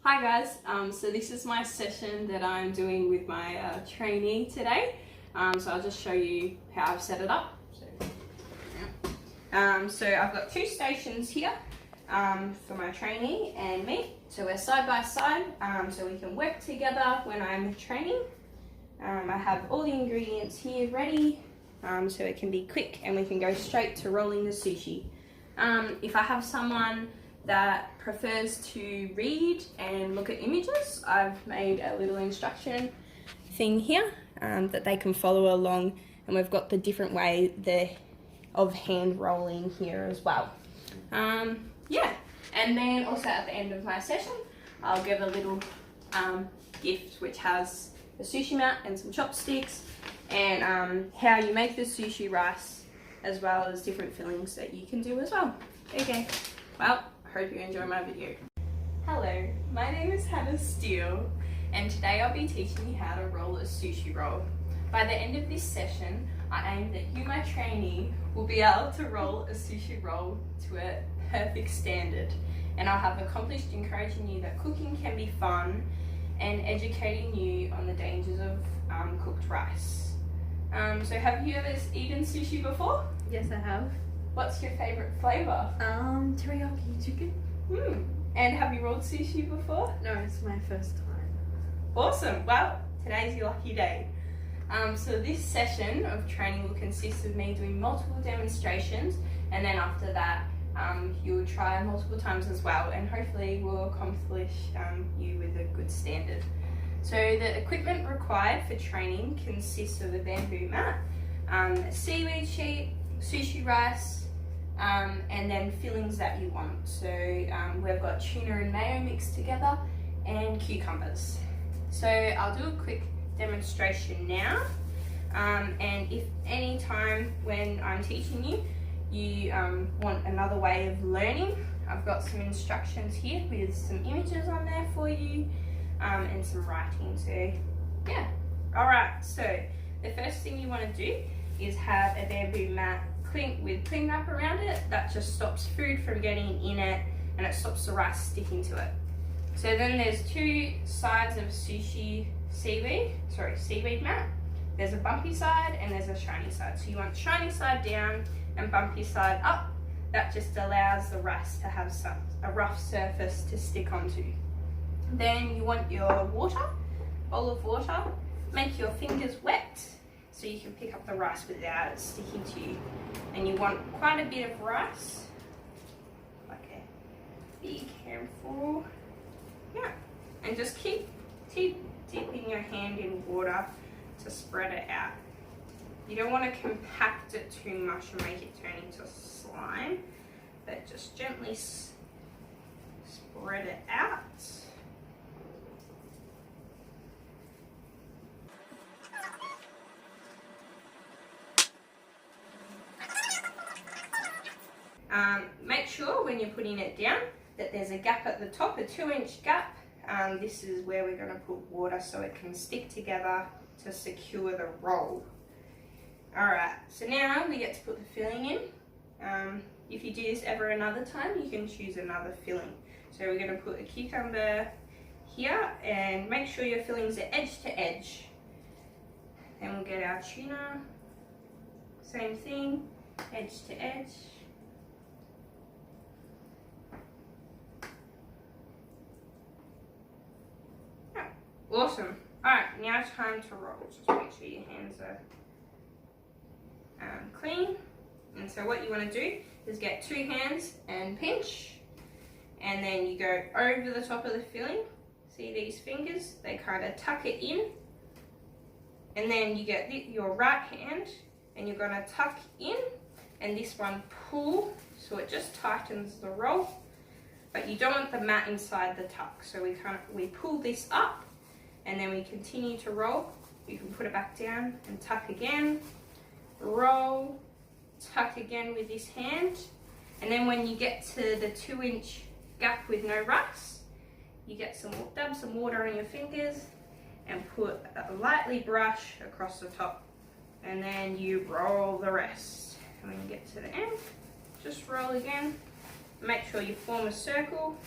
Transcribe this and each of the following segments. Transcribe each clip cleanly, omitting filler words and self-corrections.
Hi guys, so this is my session that I'm doing with my trainee today. So I'll just show you how I've set it up. So I've got two stations here for my trainee and me. So we're side by side, so we can work together when I'm training. I have all the ingredients here ready, so it can be quick and we can go straight to rolling the sushi. If I have someone that prefers to read and look at images, I've made a little instruction thing here that they can follow along, and we've got the different way of hand rolling here as well. Yeah, and then also at the end of my session I'll give a little gift which has a sushi mat and some chopsticks and how you make the sushi rice, as well as different fillings that you can do as well. Okay, well, hope you enjoy my video. Hello, my name is Steele, and today I'll be teaching you how to roll a sushi roll. By the end of this session, I aim that you, my trainee, will be able to roll a sushi roll to a perfect standard, and I'll have accomplished encouraging you that cooking can be fun and educating you on the dangers of cooked rice. So have you ever eaten sushi before? Yes, I have. What's your favourite flavour? Teriyaki chicken. And have you rolled sushi before? No, it's my first time. Awesome. Well, today's your lucky day. So this session of training will consist of me doing multiple demonstrations, and then after that you'll try multiple times as well, and hopefully we'll accomplish you with a good standard. So the equipment required for training consists of a bamboo mat, a seaweed sheet, sushi rice, and then fillings that you want. So we've got tuna and mayo mixed together and cucumbers. So I'll do a quick demonstration now, and if any time when I'm teaching you want another way of learning, I've got some instructions here with some images on there for you and some writing. So yeah, alright, so the first thing you want to do is have a bamboo mat with cling wrap around it. That just stops food from getting in it, and it stops the rice sticking to it. So then there's two sides of seaweed mat. There's a bumpy side and there's a shiny side. So you want shiny side down and bumpy side up. That just allows the rice to have a rough surface to stick onto. Then you want your bowl of water. Make your fingers wet so you can pick up the rice without it sticking to you. And you want quite a bit of rice, like a big handful. Yeah, and just keep dipping your hand in water to spread it out. You don't want to compact it too much and make it turn into slime, but just gently spread it out. Make sure when you're putting it down that there's a gap at the top, a 2-inch gap. This is where we're going to put water so it can stick together to secure the roll. Alright, so now we get to put the filling in. If you do this ever another time, you can choose another filling. So we're going to put a cucumber here, and make sure your fillings are edge to edge. Then we'll get our tuna, same thing, edge to edge. Awesome. Alright, now it's time to roll. Just make sure your hands are clean. And so what you want to do is get two hands and pinch, and then you go over the top of the filling. See these fingers? They kind of tuck it in. And then you get your right hand and you're going to tuck in, and this one pull, so it just tightens the roll. But you don't want the mat inside the tuck, so we pull this up, and then we continue to roll. You can put it back down and tuck again, roll, tuck again with this hand, and then when you get to the 2-inch gap with no rice, you dab some water on your fingers and put a lightly brush across the top, and then you roll the rest. And when you get to the end, just roll again. Make sure you form a circle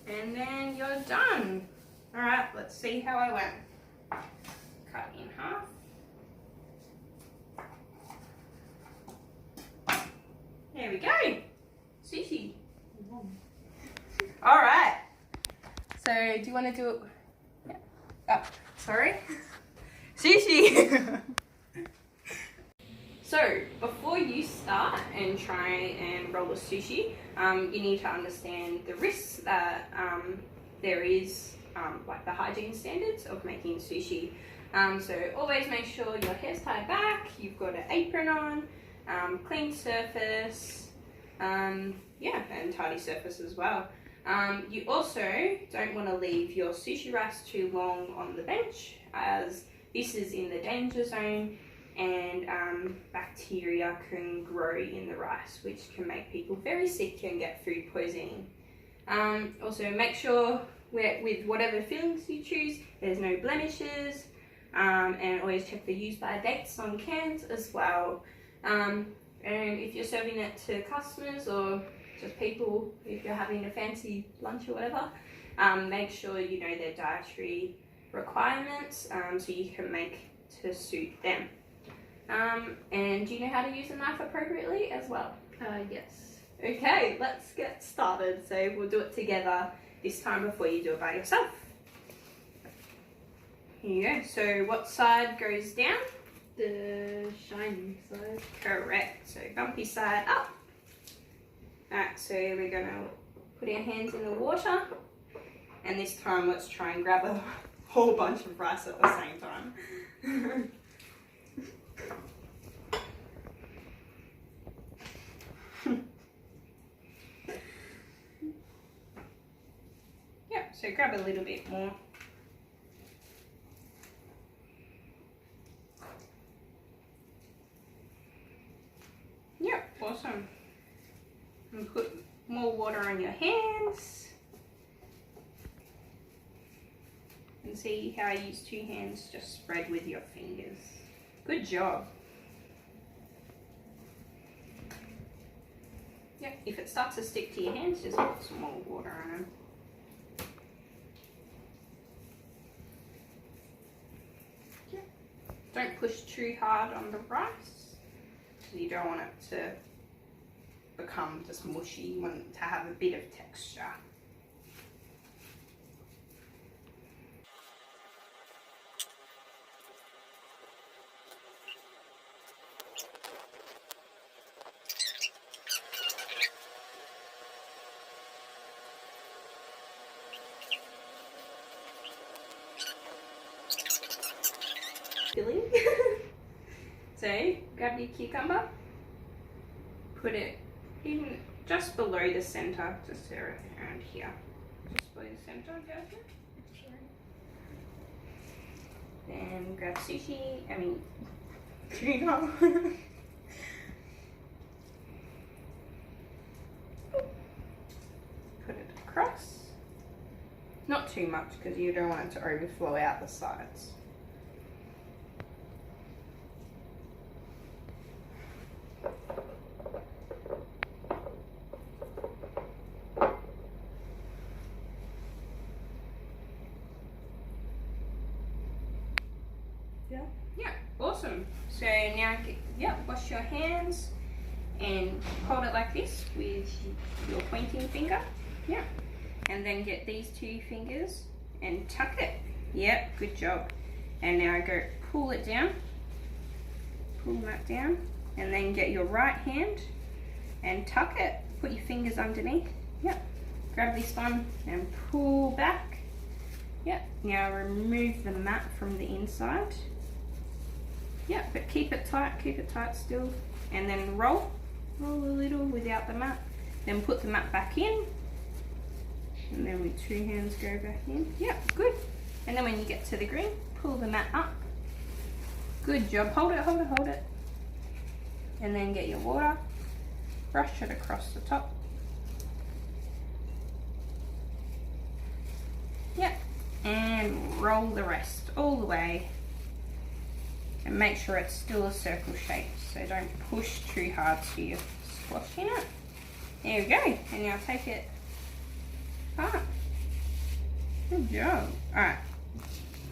And then you're done. Alright, let's see how I went. Cut in half. There we go. Sushi. Alright. So, do you want to do it? Yeah. Oh, sorry. Sushi. So, before you start and try and roll the sushi, you need to understand the risks that there is, like the hygiene standards of making sushi. So always make sure your hair's tied back, you've got an apron on, clean surface, yeah, and tidy surface as well. You also don't want to leave your sushi rice too long on the bench, as this is in the danger zone, and bacteria can grow in the rice, which can make people very sick and get food poisoning. Also make sure with whatever fillings you choose, there's no blemishes, and always check the use by dates on cans as well. And if you're serving it to customers or just people, if you're having a fancy lunch or whatever, make sure you know their dietary requirements, so you can make to suit them. And do you know how to use a knife appropriately as well? Yes. Okay, let's get started. So we'll do it together this time before you do it by yourself. Here you go. So what side goes down? The shiny side. Correct. So bumpy side up. Alright, so we're going to put our hands in the water. And this time let's try and grab a whole bunch of rice at the same time. Yep, so grab a little bit more. Yep, awesome. And put more water on your hands. And see how I use two hands, just spread with your fingers. Good job. Yep, if it starts to stick to your hands, just put some more water on them. Yep. Don't push too hard on the rice, because you don't want it to become just mushy. You want it to have a bit of texture. Filling. So grab your cucumber, put it in just below the center, just around here, just below the center, Jasmine. Then grab tuna. Put it across. Not too much because you don't want it to overflow out the sides. Yeah, awesome. So now, wash your hands and hold it like this with your pointing finger. Yeah. And then get these two fingers and tuck it. Yep, good job. And now go pull it down. Pull that down. And then get your right hand and tuck it. Put your fingers underneath. Yep. Grab this one and pull back. Yep. Now remove the mat from the inside. Yeah, but keep it tight still. And then roll a little without the mat. Then put the mat back in. And then with two hands go back in. Yeah, good. And then when you get to the green, pull the mat up. Good job. Hold it. And then get your water. Brush it across the top. Yeah. And roll the rest all the way. And make sure it's still a circle shape, so don't push too hard so you're squashing it. There we go. And now take it apart. Good job. Alright. Do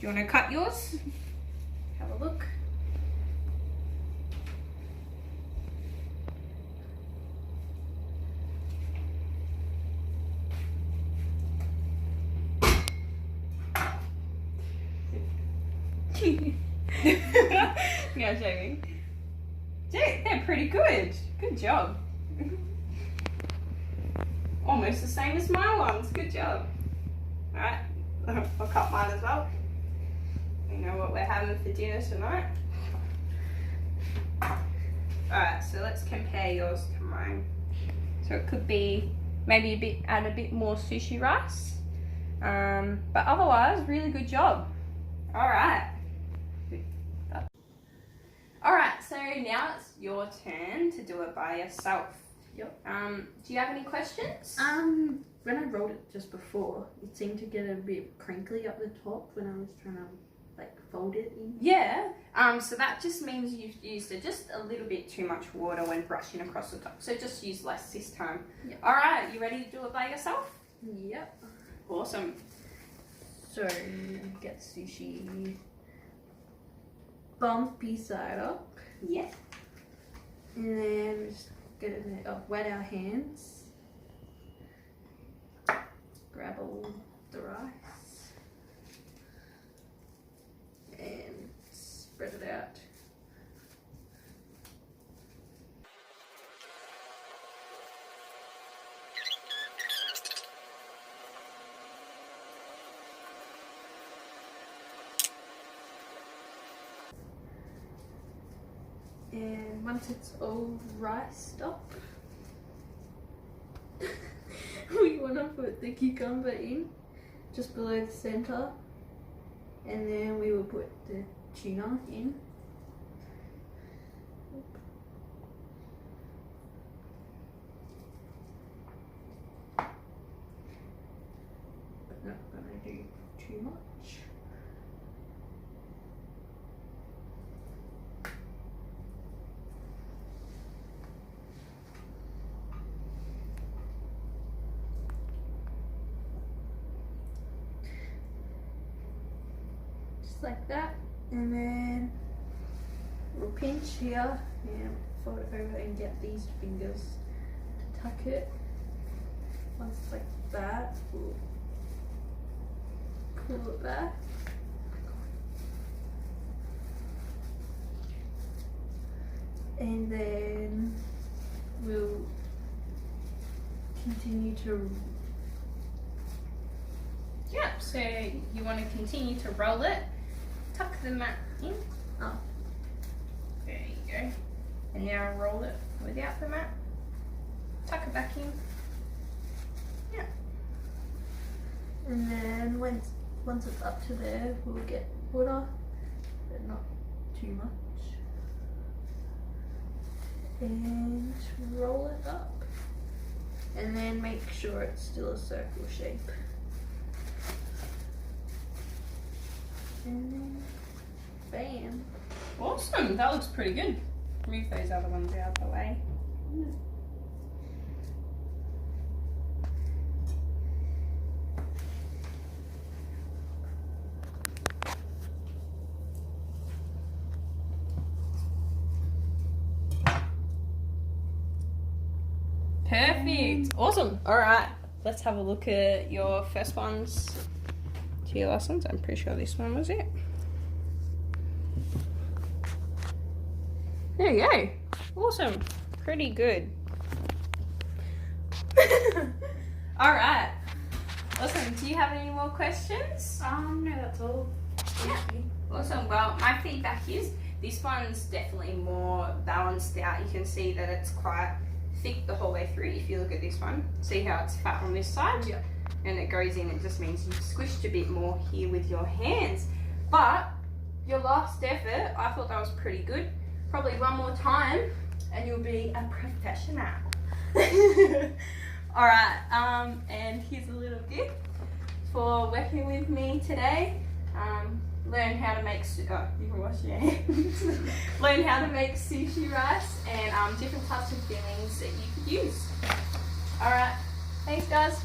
you want to cut yours? Have a look. Yeah, shaving. Dude, they're pretty good. Good job. Almost the same as my ones. Good job. Alright, I'll cut mine as well. You know what we're having for dinner tonight. Alright, so let's compare yours to mine. So it could be maybe add a bit more sushi rice. But otherwise, really good job. Alright. Alright, so now it's your turn to do it by yourself. Yep. Do you have any questions? When I rolled it just before, it seemed to get a bit crinkly up the top when I was trying to like fold it in. Yeah. So that just means you've used just a little bit too much water when brushing across the top. So just use less this time. Yep. Alright, you ready to do it by yourself? Yep. Awesome. So get sushi. Bumpy side up. Yeah. And then just get it in, wet our hands. Grab all the rice. And spread it out. And once it's all riced up, we want to put the cucumber in just below the center, and then we will put the tuna in. But not gonna do too much. Like that, and then we'll pinch here and fold it over and get these fingers to tuck it. Once it's like that, we'll pull it back. And then we'll continue to. Yeah, so you want to continue to roll it. Tuck the mat in. Oh. There you go. And now roll it without the mat. Tuck it back in. Yeah. And then once it's up to there, we'll get water, but not too much. And roll it up. And then make sure it's still a circle shape. And then, bam. Awesome, that looks pretty good. Move those other ones out of the way. Perfect, awesome. All right, let's have a look at your first ones to your lessons. I'm pretty sure this one was it. There you go. Awesome. Pretty good. All right. Awesome. Do you have any more questions? No, that's all. Yeah. Awesome. Well, my feedback is this one's definitely more balanced out. You can see that it's quite thick the whole way through. If you look at this one, see how it's fat on this side? Yeah. And it goes in, it just means you've squished a bit more here with your hands. But your last effort, I thought that was pretty good. Probably one more time and you'll be a professional. Alright, and here's a little gift for working with me today. Learn how to make, you can wash your hands. Learn how to make sushi rice and different types of fillings that you could use. Alright, thanks guys.